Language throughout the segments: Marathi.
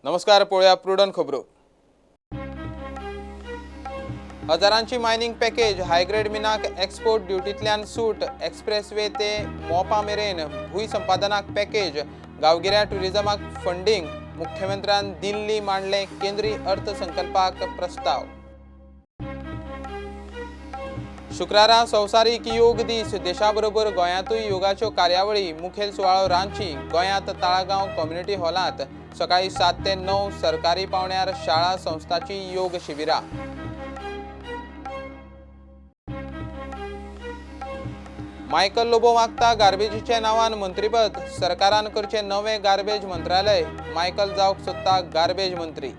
नमस्कार, पळया प्रुडंट खबरो। हजारांची मायनिंग पॅकेज, हायग्रेड मिनाक एक्सपोर्ट ड्युटींतल्यान सूट, एक्सप्रेसवे ते मोपा मेरेन भूंय संपादनाक पॅकेज, गांवगिऱ्या टुरिझमाक फंडिंग, मुख्यमंत्र्यान दिल्ली मांडले केंद्रीय अर्थसंकल्पाक प्रस्ताव। शुक्रारा संवसारीक योग दीस, देशाबरोबर गोंयांतूय योगाच्यो कार्यावळी, मुखेल सुवाळो रांची, गोंयांत ताळगांव कम्युनिटी हॉलांत सकाळी 7 ते 9 सरकारी पावण्यार शाळा संस्थांची योग शिबिरां। मायकल लोबो मागता गार्बेजीचे नांवान मंत्रीपद, सरकारान करचे नवे गार्बेज मंत्रालय, मायकल जावंक सोदता गार्बेज मंत्री।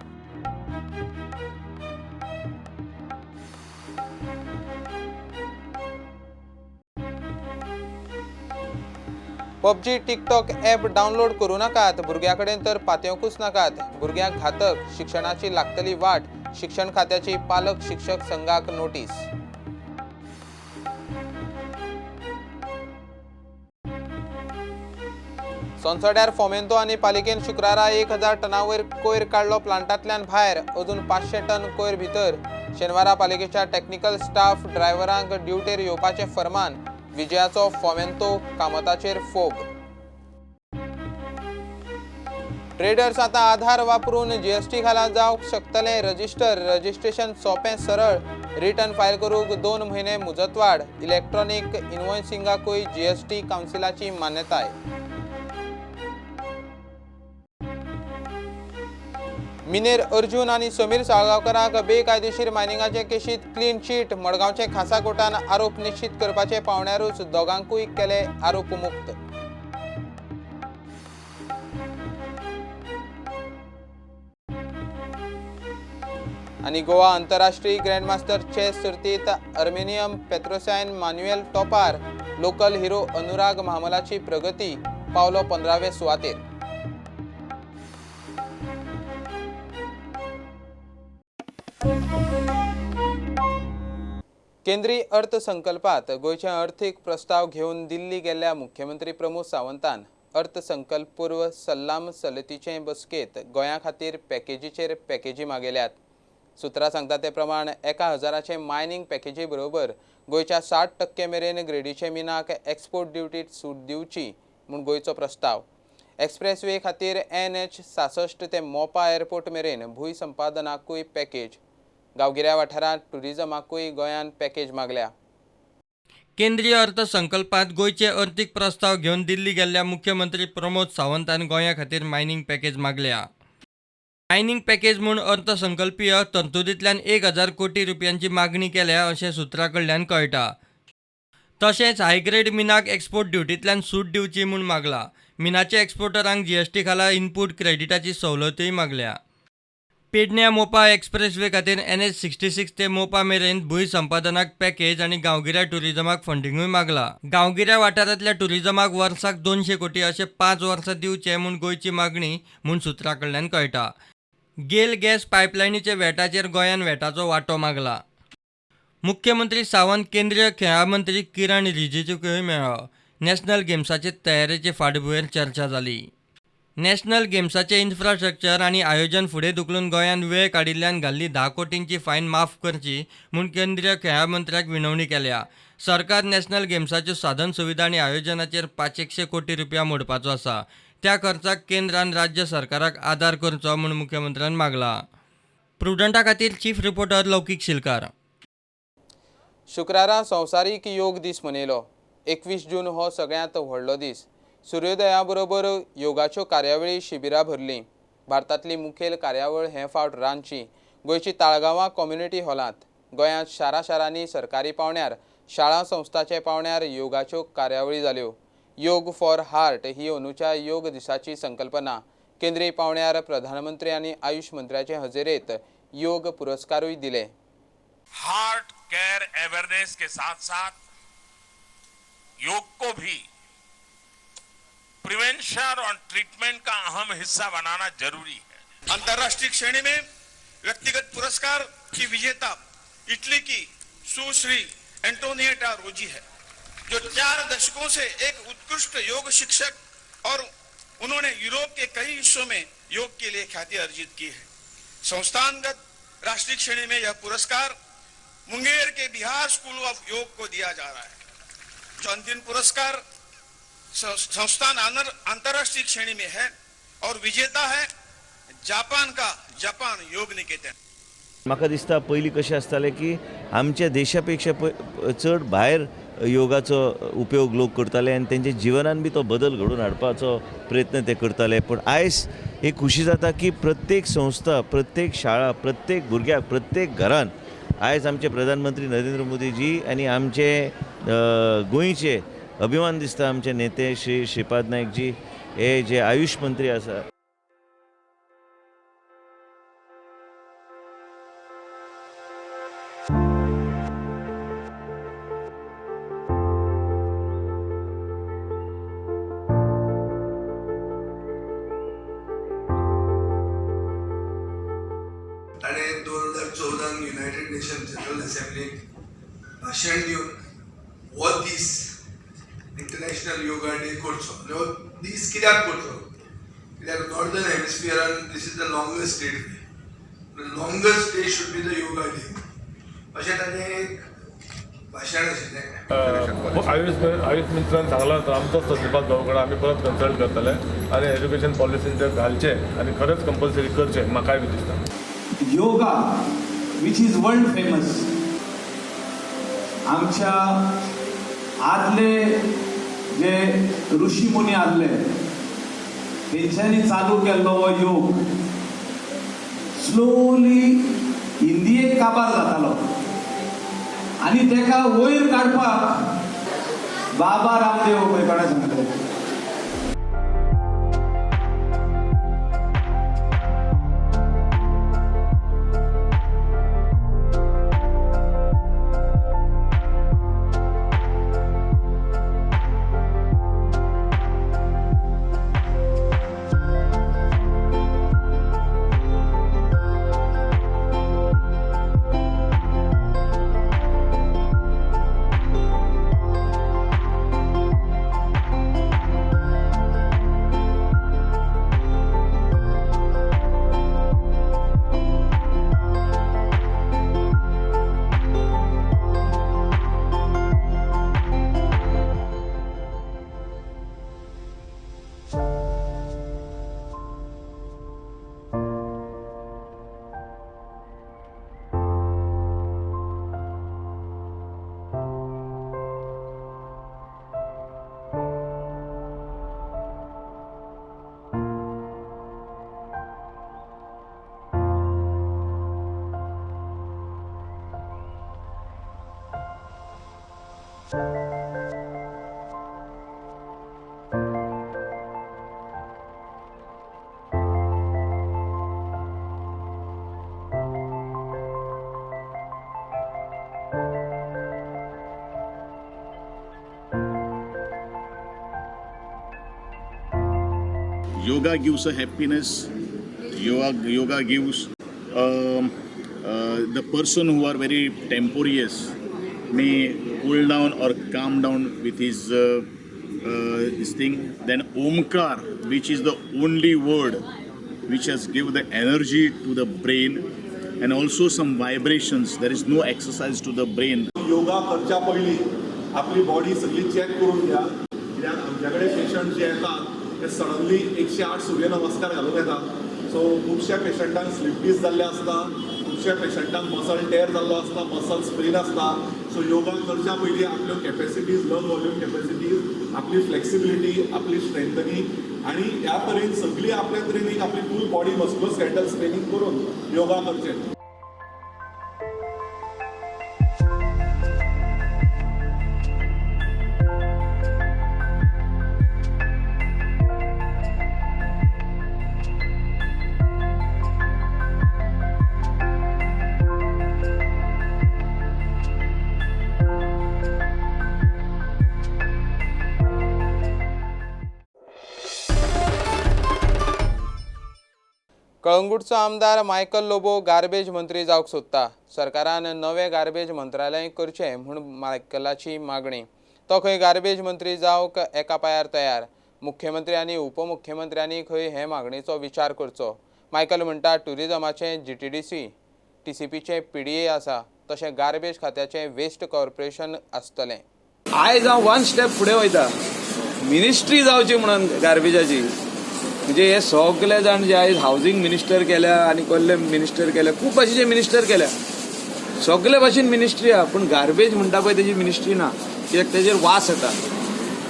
पबजी टिकटॉक ॲप डावनलोड करूं नाकात, भुरग्यां तर पातयेवंकूच नाकात, भुरग्यांक घातक, शिक्षणाची लागतली वाट, शिक्षण खात्याची पालक शिक्षक संघाक नोटीस। सोनसड्यार फोमेंतो आनी पालिकेन शुक्रारा 1000 टनावयर कोयर काडलो प्लांटांतल्यान भायर, अजून 500 टन कोयर भितर। शेनवारा पालिकेच्या टेक्निकल स्टाफ ड्रायव्हरांक ड्युटेर येवपाचे फर्मान, विजयाचो फोमेंतो कामताचेर फोग। ट्रेडर्स आतां आधार वापरून जीएसटी खाला जावंक शकतले रजिस्ट्रेशन सोंपें सरळ, रिटर्न फायल करूंक 2 म्हयने मुजतवाड, इलेक्ट्रॉनिक इनवॉयसिंगाकूय जीएसटी कावन्सिलाची मान्यताय। मिनेर अर्जुन आनी समीर साळगांवकाराक बेकायदेशीर मायनिंगाचे केशींत क्लीन चीट, मडगांवचे खासा कोर्टान आरोप निश्चित करपाचे पावण्यारूच दोगांकूय केले आरोप मुक्त। आनी गोवा आंतरराष्ट्रीय ग्रँडमास्टर चेस सर्तीत आर्मेनियन पेत्रोसायन मान्युएल टॉपार, लोकल हिरो अनुराग महामलाची प्रगती, पावलो 15वे सुवातेर। केंद्रीय अर्थसंकल्पात गोयचे अर्थीक प्रस्ताव घेवन दिल्ली गेल्ल्या मुख्यमंत्री प्रमोद सावंतान अर्थसंकल्प पूर्व सल्लाम समितीचे बसकेत गोंया खातीर पॅकेजी मागयल्यात। सुत्रां सांगता ते प्रमाण 1000चे मायनिंग पॅकेजी बरोबर गोयच्या 60% मेरेन ग्रेडीचे मिनाक एक्सपोर्ट ड्युटीत सूट दिवची म्हूण गोयचो प्रस्ताव। एक्सप्रेसवे खातीर NH 66 ते मोपा एअरपोर्ट मेरेन भूंय संपादनाकूय पॅकेज, गांवगिऱ्या वाठारांत टुरिझमाकूय गोंयान पॅकेज मागल्या। केंद्रीय अर्थसंकल्पात गोयचे अर्थीक प्रस्ताव घेवन दिल्ली गेल्ल्या मुख्यमंत्री प्रमोद सावंतान गोंया खातीर मायनिंग पॅकेज मागल्या। मायनिंग पॅकेज म्हूण अर्थसंकल्पीय तरतुदींतल्यान 1000 कोटी रुपयांची मागणी केल्या अशें सुत्रां कडल्यान कळटा। तशेंच हायग्रेड मिनाक एक्सपोर्ट ड्युटींतल्यान सूट दिवची म्हूण मागला। मिनाच्या एक्सपोर्टरांक जीएसटी खाला इनपूट क्रेडिटाची सवलतूय मागल्या। पेडण्यां मोपा एक्सप्रेसवे खातीर NH 66 ते मोपा मेरेन भूंय संपादनाक पॅकेज आनी गांवगिऱ्या टुरिझमाक फंडिंगूय मागला। गांवगिऱ्या वाठारांतल्या टुरिझमाक वर्साक 200 कोटी अशे 5 वर्सां दिवचे म्हूण गोंयची मागणी म्हूण सुत्रां कडल्यान कळटा। गेल गॅस पायपलायनीचे वेटाचेर गोंयान वेटाचो वांटो मागला। मुख्यमंत्री सावंत केंद्रीय खेळां मंत्री किरण रिजिजूकय मेळ्ळो। नॅशनल गेम्साचे तयारेचे फाटभुंयेर चर्चा जाली। नॅशनल गेम्साचे इन्फ्रास्ट्रक्चर आनी आयोजन फुडें धुकलून गोंयान वेळ काडिल्ल्यान घाल्ली 10 कोटींची फायन माफ करची म्हूण केंद्रीय खेळां मंत्र्याक विनवणी केल्या। सरकार नॅशनल गेम्साच्यो साधन सुविधा आनी आयोजनाचेर 500 कोटी रुपया मोडपाचो आसा। त्या खर्चाक केंद्रान राज्य सरकाराक आदार करचो म्हूण मुख्यमंत्र्यान मागला। प्रुडंटा खातीर चीफ रिपोर्टर लौकीक शिलकार। शुक्रारा संवसारीक योग दीस मनयलो। 21 जून हो सगळ्यांत व्हडलो दीस। सूर्योदया बरोबर योगाच्यो कार्यावळी शिबिरां भरलीं। भारतांतली मुखेल कार्यावळ हे फावट रांची, गोंयची ताळगांवां कम्युनिटी हॉलांत। गोंयांत शारांनी सरकारी पावण्यार, शाळा संस्थांचे पावण्यार योगाच्यो कार्यावळी जाल्यो। योग फॉर हार्ट ही अंदूच्या योग दिसाची संकल्पना। केंद्रीय पावण्यार प्रधानमंत्री आनी आयुष मंत्र्याचे हजेरेत योग पुरस्कारूय दिले। हार्ट केयर अवेयरनेस के साथ साथ योग को भी प्रिवेंशन और ट्रीटमेंट का अहम हिस्सा बनाना जरूरी है। अंतर्राष्ट्रीय श्रेणी में व्यक्तिगत पुरस्कार की विजेता इटली की सुश्री एंटोनिएटा रोजी है, जो 4 दशकों से एक उत्कृष्ट योग शिक्षक और उन्होंने यूरोप के कई विश्व में योग के लिए ख्याति अर्जित की है। संस्थानगत राष्ट्रीय श्रेणी में यह पुरस्कार मुंगेर के बिहार स्कूल ऑफ योग को दिया जा रहा है। जो अंतिम पुरस्कार संस्थान अंतरराष्ट्रीय श्रेणी में है और विजेता है जापान का जापान योग निकेतन। म्हाका दिसता पयलीं कशें आसतालें की आमच्या देशापेक्षा चड भायर योगाचो उपयोग लोक करताले आनी तेंच्या जिवनान बी तो बदल घडोवन हाडपाचो प्रयत्न ते करताले। पूण आयज एक खुशी जाता की प्रत्येक संस्था, प्रत्येक शाळा, प्रत्येक भुरग्याक, प्रत्येक घरान आयज आमचे प्रधानमंत्री नरेंद्र मोदीजी आनी आमचे गोंयचे अभिमान दिसता आमचे नेते श्री श्रीपाद नायक जी हे जे आयुष मंत्री आसा। ताणे 2014 युनायटेड नेशन जनरल असेंब्लीक भाशण दिवन हो दीस इंटरनॅशनल योगा डे करचो। आनी हो दीस कित्याक करचो? कित्याक नॉर्दर्न हेमिस्फियरान दीस is the longest day today. The longest day should be the yoga day अशें ताणें एक भाशण आशिल्लें। आयुष मिनिस्टरान सांगलां तर आमचोच तो श्रीपाद भाऊ कडेन आमी परत कन्सल्ट करतले आनी एज्युकेशन पॉलिसीन ते घालचे आनी खरेंच कंपल्सरी करचे म्हाकाय बी दिसता। Yoga which is world famous, आमच्या आदले जे ऋषी मुनी आदले तेंच्यांनी चालू केल्लो हो योग स्लोली हिंदीयेक काबार जातालो आनी तेका वयर काडपाक बाबा रामदेव पळय कोणें सांगलें। Yoga gives a happiness. Yoga gives the person who are very temperamental may cool down or calm down with his this thing. Then Omkar, which is the only word which has given the energy to the brain and also some vibrations. There is no exercise to the brain. Yoga करच्या पयलीं आपली बॉडी सगळी चॅक करून घ्या, कित्याक आमच्या कडेन पेशंट जे येतात ते सडनली 108 सूर्य नमस्कार घालून येतात। सो खुबश्या पेशंटांक स्लीप डिस जाल्ले आसता, खुबश्या पेशंटांक मसल टेर जाल्लो आसता, मसल स्प्रेन आसता। सो योगा करच्या पयलीं आपल्यो कॅपॅसिटीज, लंग वॉल्यूम कॅपॅसिटीज, आपली फ्लेक्सिबिलिटी, आपली स्ट्रेंथनिंग आनी ह्या तरेन सगळी आपल्या ट्रेनिंग आपली फूल बॉडी मस्कुलोस्केलेटल ट्रेनिंग करून योगा करचें। कळंगूटचो आमदार मायकल लोबो गार्बेज मंत्री जावंक सोदता। सरकारान नवें गार्बेज मंत्रालय करचें म्हूण मायकलाची मागणी। तो खंय गार्बेज मंत्री जावंक एका पांयार तयार। मुख्यमंत्री आनी उपमुख्यमंत्र्यांनी खंय हे मागणेचो विचार करचो. मायकल म्हणटा टुरिजमाचे GTDC, TCPचे PDA आसा, तशें गार्बेज खात्याचे वेस्ट कॉर्पोरेशन आसतलें. आयज हांव वन स्टेप फुडें वयता. मिनिस्ट्री जावची म्हणून गार्बेजाची. म्हणजे हे सगळे जाण जे आयज हावजींग मिनिस्टर केल्या आनी कसले मिनिस्टर केल्या, खूब भाशेचे मिनिस्टर केल्या, सगळे भाशेन मिनिस्ट्री आहा, पूण गार्बेज म्हणटा पळय तेजी मिनिस्ट्री ना. कित्याक तेजेर वास येता.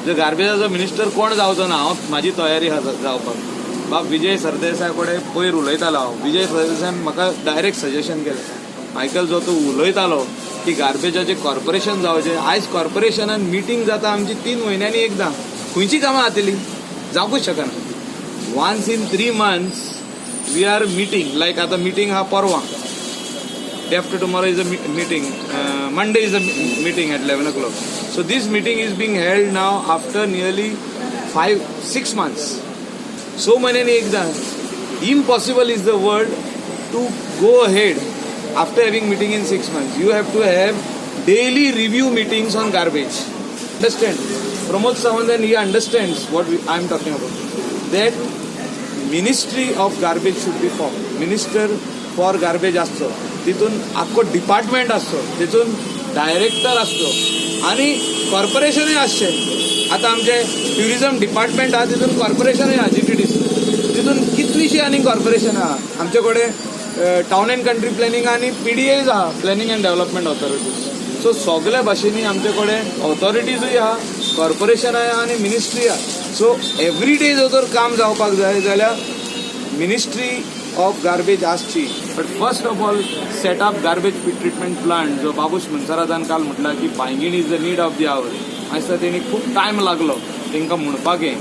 जर गार्बेजाचो मिनिस्टर कोण जावचो ना, हांव म्हाजी तयारी आहा जावपाक. बाब विजय सरदेसाय कडेन पयर उलयतालो हांव. विजय सरदेसायन म्हाका डायरेक्ट सजेशन केलें, मायकल जो तूं उलयतालो की गार्बेजाचें कॉर्पोरेशन जावचें. आयज कॉर्पोरेशनान मिटींग जाता आमची 3 म्हयन्यांनी एकदां. खंयची कामां जातली? जावपूच शकना. Once in 3 months we are meeting, like आता meeting हा परवा. Day after tomorrow is a meeting. Monday is a meeting at 11 o'clock. So this meeting is being held now after nearly 5-6 months. So many ekda. Impossible is the word to go ahead after having meeting in 6 months. You have to have daily review meetings on garbage. Understand? Pramod Sawantan, he understands what I am talking about. That Ministry of Garbage should be formed. Minister for Garbage असतो, तितून आख्खो डिपार्टमेंट असतो, तितून डायरेक्टर असतो आणि कॉर्पोरेशनय आसचें. आतां आमचे ट्युरिजम डिपार्टमेंट आहा, तितून कॉर्पोरेशनय आहा, GTDC. तितून कितलीशीं आनी कॉर्पोरेशन आहा. आमचे कडेन टावन एंड कंट्री प्लॅनिंग आनी PDAs आहा, planning end development authorities. So सगळ्या भाशेनी आमचे कडेन ऑथॉरिटीजूय आहा, कॉर्पोरेशनाय आहा आनी मिनिस्ट्री आहा. सो एवरी डे जर काम जावपाक जाय जाल्यार मिनिस्ट्री ऑफ गार्बेज आसची. But first of all set up garbage treatment plant. जो बाबूश मनसरादान काल म्हटला की Bainguinim is the need of the hour. आयज तेणी खूब टायम लागलो तांकां म्हणपाकय.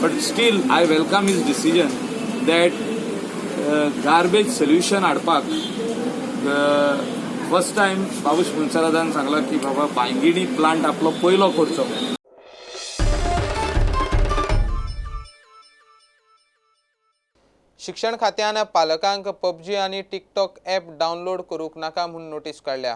But still I welcome his decision that garbage solution हाडपाक. फर्स्ट टायम बाबूश मनसरादान सांगला की बाबा बांयगिणी प्लांट आपलो पयलो करचो. शिक्षण खात्यान पालकांक PUBG आनी TikTok ॲप डावनलोड करूंक नाका म्हूण नोटीस काडल्या.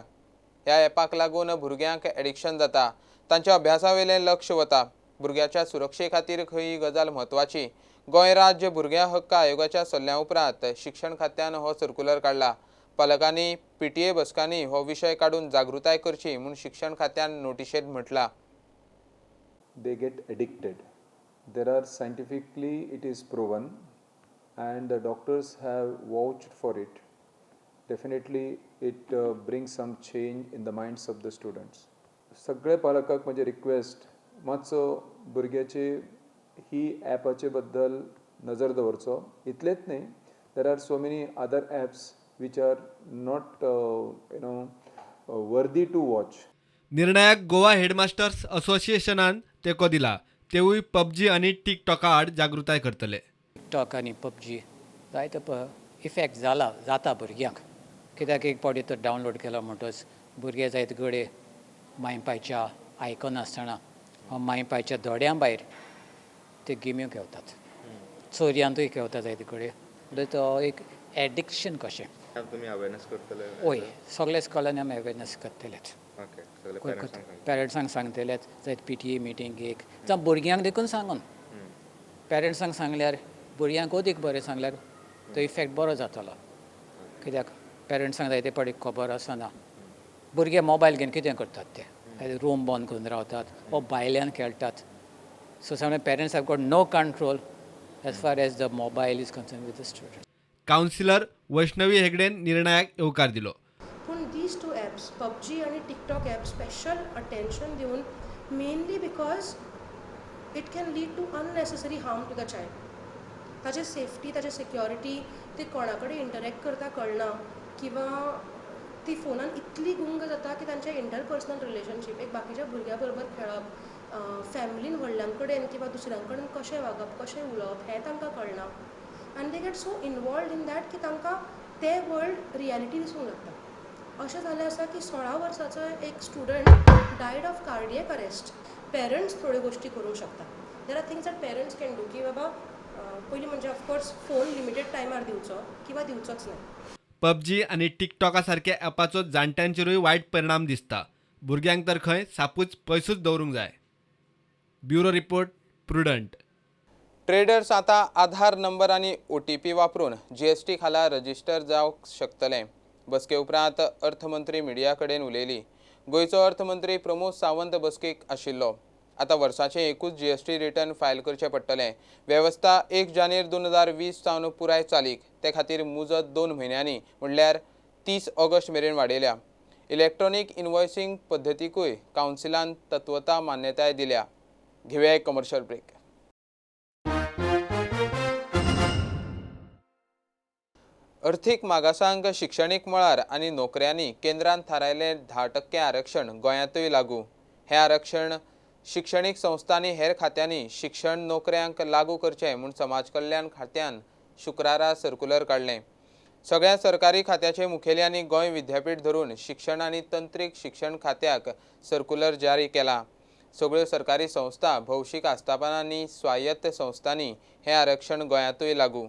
ह्या ॲपाक लागून भुरग्यांक एडिक्शन जाता, तांच्या अभ्यासावेलें लक्ष वता. भुरग्याच्या सुरक्षे खातीर खंय गजाल म्हत्वाची. गोंय राज्य भुरग्यां हक्क आयोगाच्या सल्ल्या उपरांत शिक्षण खात्यान हो सर्क्युलर काडला. पालकांनी PTA बसकांनी हो विशय काडून जागृताय करची म्हूण शिक्षण खात्यान नोटिशेंत म्हटलां. They get addicted. There are scientifically it is proven and the doctors have vouched for it. Definitely it brings some change in the minds of the students. सगळे पालकाक म्हजे रिक्वेस्ट, मातसो भुरग्याचे ही ॲपाचे बद्दल नजर दवरचो. इतलेच न्ही, there are so many other apps which are not worthy to watch. निर्णायक गोवा हेडमास्टर्स असोसिएशनान तेको दिला. तेवूय PUBG आनी TikTok आड जागृताय करतले. TikTok आनी PUBG जायतो इफेक्ट जाता भुरग्यांक. कित्याक एक पावटी तो डावनलोड केलो म्हणटच भुरगे जायते घडये मायपाच्या आयकनासतना मायपाच्या दोड्यां भायर ते गेम्यो खेळटात, चोरयांतूय खेळटा जायते कडेन. म्हणटच तो एक एडिक्शन कशें. तुमी अवेरनेस करतले? हय, सगळे स्कॉलांनी आमी अवेरनेस करतलेच. पेरंट्सांक सांगतलेच, जायत PTA मिटींग एक जावं भुरग्यांक देखून सांगून. पेरंट्सांक सांगल्यार भुरग्यांक अदीक बरें सांगल्यार तो इफेक्ट बरो जातलो. कित्याक पेरंट्सांक जायते पावटी खबर आसना. भुरगे मोबायल घेवन कितें करतात ते रूम बंद करून रावतात वो भायल्यान खेळटात. सो सगळे parents have got no control as far as the mobile is concern with the student. Councillor Vaishnavi हेगडेन निर्णायक येवकार दिलो. पूण दीज 2 ॲप्स PUBG आनी TikTok ॲप स्पेशल अटेन्शन दिवन mainly because it can lead to unnecessary harm to the child. ताजे सेफ्टी, ताजे सिक्युरिटी, ते कोणा कडेन इंटरॅक्ट करता कळना, किंवा ती फोनान इतली गुंग जाता की तांचे इंटरपर्सनल रिलेशनशीप, एक बाकीच्या भुरग्या बरोबर खेळप, फॅमिलीन व्हडल्यां कडेन किंवा दुसऱ्यां कडेन कशें वागप, कशें उलोवप हें तांकां कळना. आनी they get so involved in that की तांकां ते वर्ल्ड रियलिटी दिसूंक लागता. अशें जालें आसा की 16 वर्साचो एक student died of cardiac arrest. Parents थोड्यो गोश्टी करूंक शकता. There are things that parents can do की बाबा पयलीं म्हणजे ऑफकोर्स फोन लिमिटेड टायमार दिवचो किंवा दिवचोच न्हय. PUBG आनी TikTok सारख्या ॲपाचो जाणट्यांचेरूय वायट परिणाम दिसता. भुरग्यांक तर खंय सापूच पयसूच दवरूंक जाय. Bureau report, prudent. ट्रेडर्स आता आधार नंबर आणि OTP वापरून GST खाला रजिस्टर जावंक शकतले. बसके उपरांत अर्थमंत्री मिडिया कडेन उलयली. गोयचो अर्थमंत्री प्रमोद सावंत बसकेक आशिल्लो. आता वर्साचे एकूच GST रिटर्न फायल करचे पडटले. वेवस्था 1 जानेर 2020 सावन पुराय चालीक. ते खातीर मुजत 2 म्हयन्यांनी म्हणल्यार 30 ऑगस्ट मेरेन वाडयल्या. इलेक्ट्रॉनिक इनवॉयसिंग पद्दतीकूय कावन्सिलान तत्वता मान्यताय दिल्या. घेवया एक कमर्शियल ब्रेक. अर्थीक मागासांक शिक्षणीक मळार आनी नोकऱ्यांनी केंद्रान थारायले 10% आरक्षण गोंयांतूय लागू. हे आरक्षण शिक्षणीक संस्थांनी हेर खात्यांनी शिक्षण नोकऱ्यांक लागू करचे म्हूण समाज कल्याण खात्यान शुक्रारा सर्क्युलर काडलें. सगळ्या सरकारी खात्याचे मुखेल्यांनी गोंय विद्यापीठ धरून शिक्षण आनी तंत्रीक शिक्षण खात्याक सर्क्युलर जारी केला. सगळ्यो सरकारी संस्था, भौशीक आस्थापनांनी स्वायत्त संस्थांनी हे आरक्षण गोंयांतूय लागू.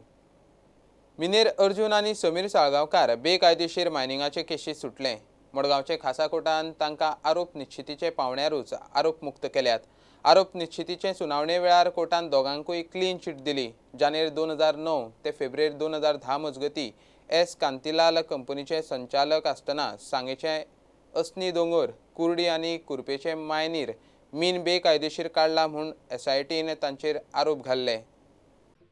मिनेर अर्जुन आनी समीर साळगांवकार बेकायदेशीर मायनिंगाचे केशी सुटले. मडगांवचे खासा कोर्टान तांकां आरोप निश्चितीचे पावण्यारूच आरोप मुक्त केल्यात. आरोप निश्चितीचे सुनावणे वेळार कोर्टान दोगांकूय क्लीन चिट दिली. जानेर 2009 ते फेब्रुवारी 2010 मजगती S. कांतीलाल कंपनीचे संचालक आसतना सांगेचे असनी दोंगर, कुर्डी आनी कुरपेचे मायनीर मीन बेकायदेशीर काडला म्हूण SITन तांचेर आरोप घाल्ले.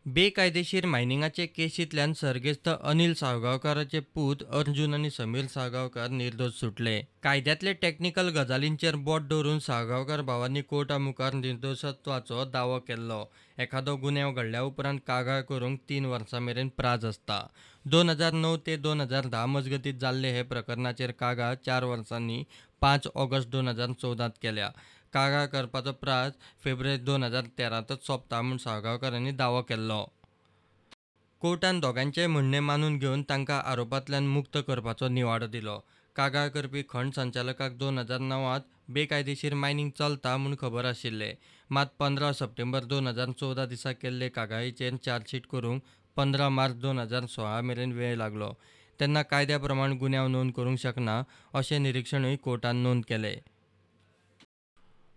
बेकायदेशीर मायनिंगाचे केशींतल्यान सर्गेस्त अनिल साळगांवकाराचे पूत अर्जुन आनी समीर साळगांवकार निर्दोश सुटले. कायद्यातले टॅक्निकल गजालींचेर बोट दवरून साळगांवकार भावांनी कोर्टा मुखार निर्दोशत्वाचो दावो केल्लो. एखादो गुन्यांव घडल्या उपरांत कागाळ करूंक 3 वर्सां मेरेन प्राझ आसता. 2009 ते 2010 मजगतीत जाल्ले हे प्रकरणाचेर कागाळ 4 वर्सांनी 5 ऑगस्ट 2014 केल्या. कागाळ करपाचो प्राझ फेब्रुवारी 2013तच सोंपता म्हूण साळगांवकारांनी दावो केल्लो. कोर्टान दोगांचेय म्हणणें मानून घेवन तांकां आरोपांतल्यान मुक्त करपाचो निवाडो दिलो. कागाळ करपी खंड संचालकाक 2009त बेकायदेशीर मायनिंग चलता म्हूण खबर आशिल्लें. मात 15 सप्टेंबर 2014 दिसा केल्ले कागाळीचेर चार्जशीट करूंक 15 मार्च 2016 मेरेन वेळ लागलो. तेन्ना कायद्या प्रमाण गुन्यांव नोंद करूंक शकना अशें निरीक्षणूय कोर्टान नोंद केलें.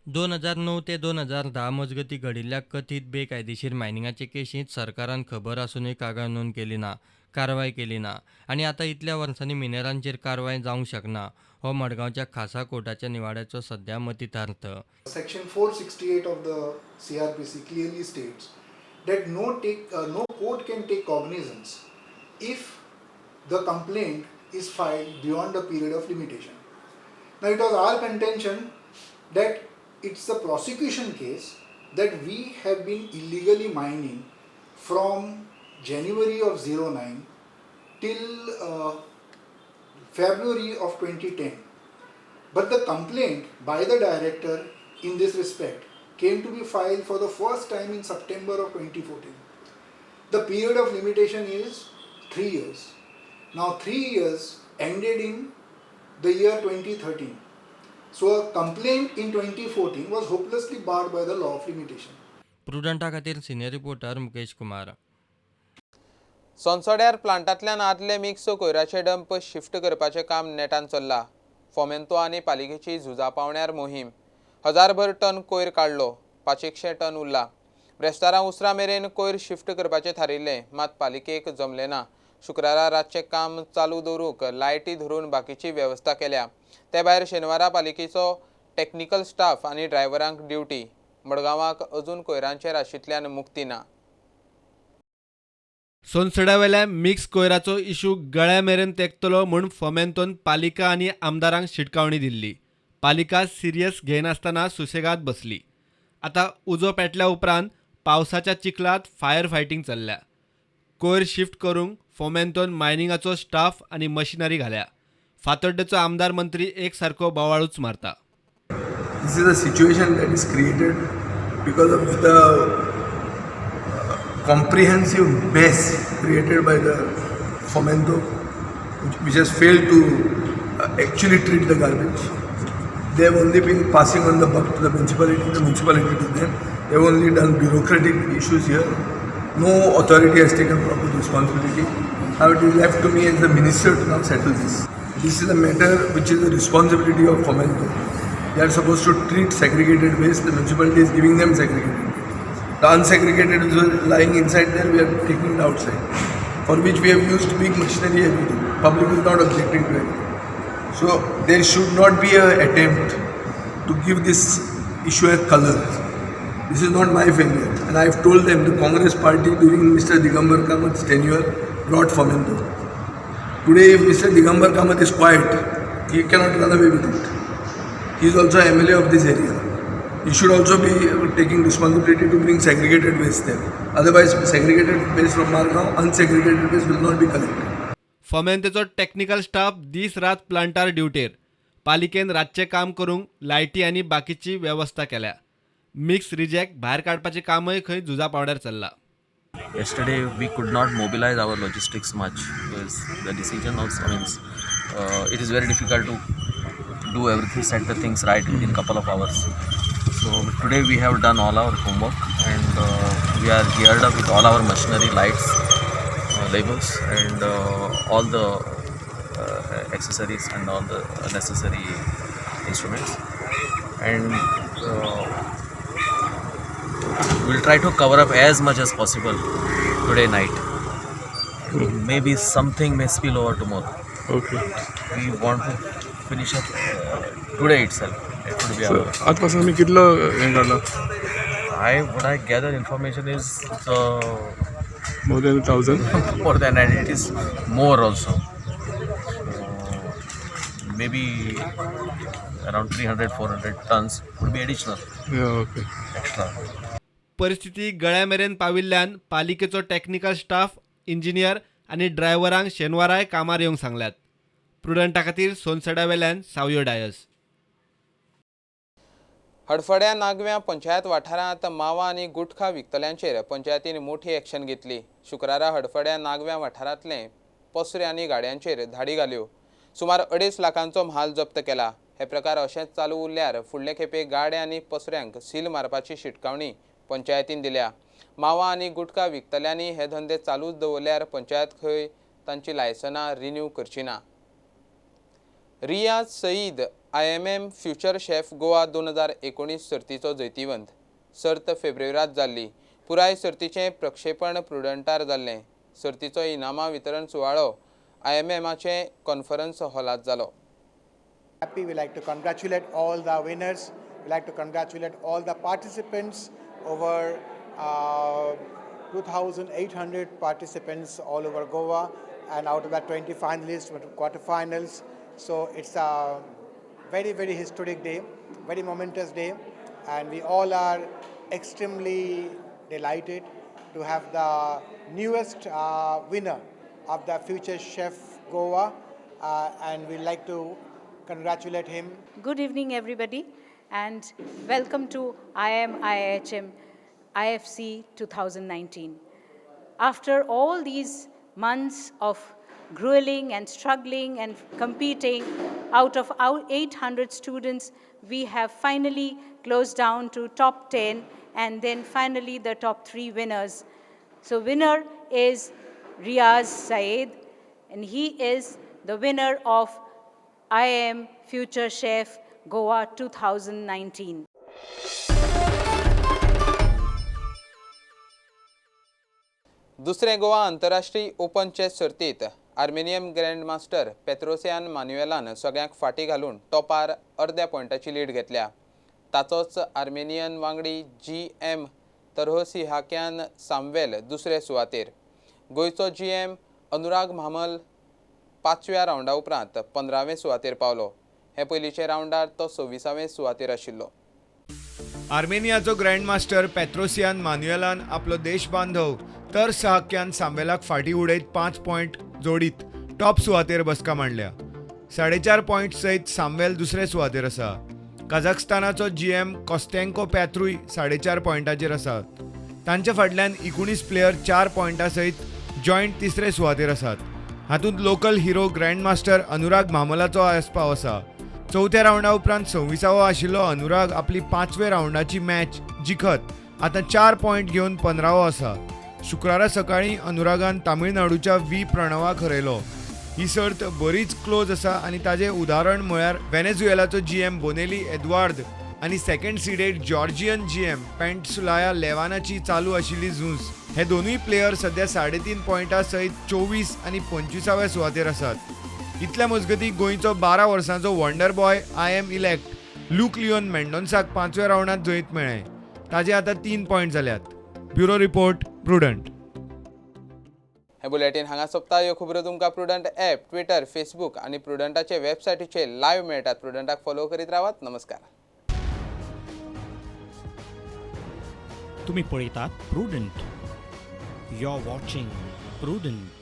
2009 ते 2010 मजगती घडिल्ल्या कथीत बेकायदेशीर मायनिंगाचे केशींत सरकारान खबर आसूनय कागाळ नोंद केली ना, कारवाय केली ना आनी आतां इतल्या वर्सांनी मिनेरांचेर कारवाय जावंक शकना हो मडगांवच्या खासा कोर्टाच्या निवाड्याचो सध्या मतितार्थ. Section 468 of the CRPC clearly states that no court can take cognizance if the complaint is filed beyond the period of limitation. Now it was our contention that it's the prosecution case that we have been illegally mining from January of 09 till February of 2010. But the complaint by the director in this respect came to be filed for the first time in September of 2014. The period of limitation is 3 years. Now 3 years ended in the year 2013. So a complaint in 2014 was hopelessly barred by the law of limitation. प्रुडंटा खातीर सिनियर रिपोर्टर मुकेश कुमार. सोनसड्यार प्लांटांतल्यान आदले मिक्स कोयराचे डंप शिफ्ट करपाचें काम नेटान चल्लां. फोमेंतो आनी पालिकेची झुजा पावण्यार मोहीम. 1000भर टन कोयर काडलो, 500 टन उरला. ब्रेस्तारा उसरा मेरेन कोयर शिफ्ट करपाचें थारिल्लें, मात पालिकेक जमलें ना. शुक्रारा रातचें काम चालू दवरूंक लायटी धरून बाकीची वेवस्था केल्या. ते भायर शेनवारा पालिकेचो टेक्निकल स्टाफ आनी ड्रायव्हरांक ड्युटी. मडगांवाक अजून कोयरांचे राशींतल्यान मुक्ती ना. सोनसड्यावेल्या मिक्स कोयराचो इशू गळ्या मेरेन तेंकतलो म्हूण फोमेंतोन पालिका आनी आमदारांक शिटकावणी दिल्ली. पालिका सिरियस घेयनासतना सुसेगाद बसली. आतां उजो पेटल्या उपरांत पावसाच्या चिखलात फायर फायटींग चल्ल्या. कोयर शिफ्ट करूंक फोमेंतोन मायनिंगाचो स्टाफ आनी मशिनरी घाल्या. फातोड्डेचो आमदार मंत्री एक सारको बोवाळूच मारता. This is a situation that is created because of the comprehensive mess created by the Fomento, which has failed to actually treat the garbage. They have only been passing on the buck to the municipality to them. They have only done bureaucratic issues here. No authority has taken proper responsibility. Now it is left to me as the minister to now settle this. This is a matter which is the responsibility of Fomento. They are supposed to treat segregated waste. The municipality is giving them segregated waste. The unsegregated is lying inside there, we are taking it outside, for which we have used big machinery, everything. Public is not objecting to it. So there should not be an attempt to give this issue a color. This is not my failure. And I have told them the Congress party during Mr. Digambar Kamath's tenure brought Fomento. Today if Mr. Digambar Kamath is quiet, he cannot run away with it. He is also MLA of this area. He should also be taking responsibility to bring segregated waste there. Otherwise, segregated waste from Margaon, unsegregated waste will not be collected. फॉमेंतेचो टेक्निकल स्टाफ दीस रात प्लांटार ड्युटेर. पालिकेन रातचे काम करूंक लायटी आनी बाकीची व्यवस्था केल्या. मिक्स रिजेक्ट भायर काडपाचें कामय खंय झुजा पावड्यार चल्ला. Yesterday we could not mobilize our logistics much because the decision also means it is very difficult to do everything, set the things right within couple of hours. So today we have done all our homework and we are geared up with all our machinery, lights, labels and all the accessories and all the necessary instruments, and we'll try to cover up as much as possible today night. Maybe something may spill over tomorrow. Okay. We want to finish up today itself. It would be our आजपासून मी कितलं हे काढलं? what I gather information is More than 1,000. more than, and it is more also. Maybe around 300-400 tons would be additional. Yeah, okay. Extra. परिस्थिती गळ्यामेरेन पाविल्ल्यान पालिकेचो टेक्निकल स्टाफ, इंजिनियर आनी ड्रायव्हरांक शेनवाराय कामार येवंक सांगल्यात. प्रुडंटा खातीर सोनसडा वेल्यान सावयो डायस. हडफड्या नागव्या पंचायत वाठारांत मावा आनी गुटखा विकतल्यांचेर पंचायतीन मोठी एक्शन घेतली. शुक्रारा हडफड्या नागव्या वाठारांतले पसरे आनी गाडयांचेर धाडी घाल्यो. सुमार 2.5 लाखांचो म्हाल जप्त केला. हे प्रकार अशेंच चालू उरल्यार फुडले खेपे गाड्या आनी पसऱ्यांक सील मारपाची शिटकावणी पंचायतीन दिल्या. मावा आनी गुटखा विकतल्यांनी हे धंदे चालूच दवरल्यार पंचायत खंय तांची लायसनां रिन्यू करची ना. Riyaz Saeed IMM future chef Goa 2019 सर्तीचो जैतिवंत. सर्त फेब्रुवारींत जाल्ली. पुराय सर्तीचें प्रक्षेपण प्रुडंटार जाल्लें. सर्तीचो इनामां वितरण सुवाळो IMMचे कॉन्फरन्स हॉलांत जालो. Happy. We like to congratulate all the winners. We like to congratulate all the participants. Over 2,800 participants all over Goa, and out of that 20 finalists went to quarterfinals. So it's a very, very historic day, very momentous day, and we all are extremely delighted to have the newest winner of the Future Chef Goa, and we'd like to congratulate him. Good evening, everybody, and welcome to IIHM IFC 2019. After all these months of grueling and struggling and competing, out of our 800 students, we have finally closed down to top 10 and then finally the top 3 winners. So winner is Riaz Saeed, and he is the winner of IIM Future Chef Goa 2019. दुसरे गोवा आंतरराष्ट्रीय ओपन चेस सर्तीत आर्मेनियन ग्रँडमास्टर पेत्रोसियान मान्युएलान सगळ्यांक फाटी घालून टॉपार अर्ध्या पॉयंटाची लीड घेतल्या. ताचोच आर्मेनियन वांगडी GM तरहोसिहाक्यान सामवेल दुसरे सुवातेर. गोंयचो GM अनुराग म्हामल 5व्या रावंडा उपरांत 15वें सुवातेर पावलो. हे पयलींचे रावंडार तो 26वें सुवातेर आशिल्लो. आर्मेनियाचो ग्रँडमास्टर पेत्रोसियान मान्युएलान आपलो देश बांधव तर सहाक्यान सामवेलाक फाटी उडयत 5 पॉयंट जोडीत टॉप सुवातेर बसका मांडल्या. 4.5 पॉयंट सयत सामवेल दुसरे सुवातेर आसा. कझाकस्तानाचो GM कोस्तेंको पॅत्रूय 4.5 पॉयंटाचेर आसा. तांचे फाटल्यान 19 प्लेयर 4 पॉयंटां सयत जॉयंट तिसरे सुवातेर आसात. हातूंत लोकल हिरो ग्रँडमास्टर अनुराग म्हामलाचो आस्पाव आसा. 4थ्या रावंडा उपरांत 26वो आशिल्लो अनुराग आपली 5व्या रावंडाची मॅच जिखत आतां 4 पॉयंट घेवन 15वो आसा. शुक्रारा सकाळीं अनुरागान तामिळनाडूच्या V प्रणवाक हरयलो. ही सर्त बरीच क्लोज आसा आनी ताजें उदाहरण म्हळ्यार व्हेनेझुएलाचो GM बोनेली एदवार्द आनी सेकंड सिडेड जॉर्जियन GM पेंटसुलाया लेवानाची चालू आशिल्ली झूज. हे दोनूय प्लेयर सध्या 3.5 पॉयंटां सयत 24 आनी 25व्या सुवातेर आसात. इतल्या मजगती गोंयचो 12 वर्सांचो wonder boy IM elect Luke Leon मेंडोन्साक 5व्या राउंडात जैत मेळ्ळें. ताजे आतां 3 पॉयंट जाल्यात. Bureau report Prudent. हे बुलेटिन हांगा सोंपता. ह्यो खबरो तुमकां प्रुडंट ॲप, ट्विटर, फेसबूक आनी प्रुडंटाचे वेबसायटीचेर लायव्ह मेळटात. प्रुडंटाक फॉलो करीत रावात. नमस्कार. तुम्ही पळयतात Prudent. You are watching prudent.